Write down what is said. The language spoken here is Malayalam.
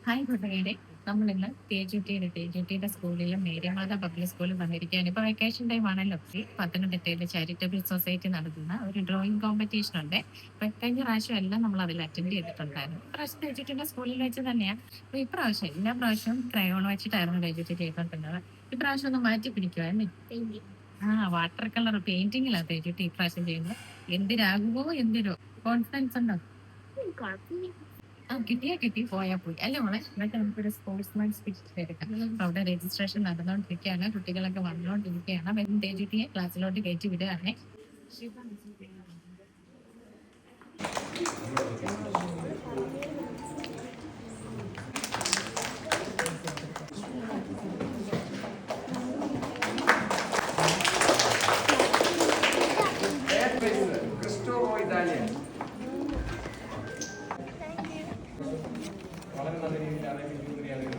ഹായ് കൂട്ടുകാരെ, നമ്മളിന്ന് തേജുട്ടിയുടെ സ്കൂളിലും മേരിമാത പബ്ലിക് സ്കൂളിൽ വന്നിരിക്കുകയാണ്. ഇപ്പൊ വെക്കേഷൻ ടൈം ആണല്ലോ. പത്തനംതിട്ടയിലെ ചാരിറ്റബിൾ സൊസൈറ്റി നടത്തുന്ന ഒരു ഡ്രോയിങ് കോമ്പറ്റീഷൻ ഉണ്ട്. ഇപ്പൊ കഴിഞ്ഞ പ്രാവശ്യം എല്ലാം നമ്മൾ അതിൽ അറ്റൻഡ് ചെയ്തിട്ടുണ്ടായിരുന്നു. ഇപ്രാവശ്യം തേജുട്ടിയുടെ സ്കൂളിൽ വെച്ച് തന്നെയാണ്. അപ്പൊ ഇപ്രാവശ്യം എല്ലാ പ്രാവശ്യവും ക്രയോൺ വെച്ചിട്ടായിരുന്നു തേജുട്ടി ചെയ്തോണ്ടിരുന്നത്. ഇപ്രാവശ്യം ഒന്ന് മാറ്റി പിടിക്കുവായിരുന്നു. വാട്ടർ കളർ പെയിന്റിങ്ങിലാണ് തേജുട്ടി ഇപ്രാവശ്യം ചെയ്യുന്നത്. എന്തിനാകുമോ എന്തിനോ കോൺഫിഡൻസ് ഉണ്ടോ? കിട്ടി പോയാൽ പോയി അല്ലേ മോളെ. എന്നിട്ട് നമുക്കൊരു സ്പോർട്സ്മാൻ സ്പിരിറ്റ് എടുക്കാം. അവിടെ രജിസ്ട്രേഷൻ നടന്നുകൊണ്ടിരിക്കുകയാണ്, കുട്ടികളൊക്കെ വന്നുകൊണ്ടിരിക്കുകയാണ്. തേജുട്ടിയെ ക്ലാസ്സിലോട്ട് കയറ്റി വിടുകയാണ്. വളരെ നല്ല രീതിയിൽ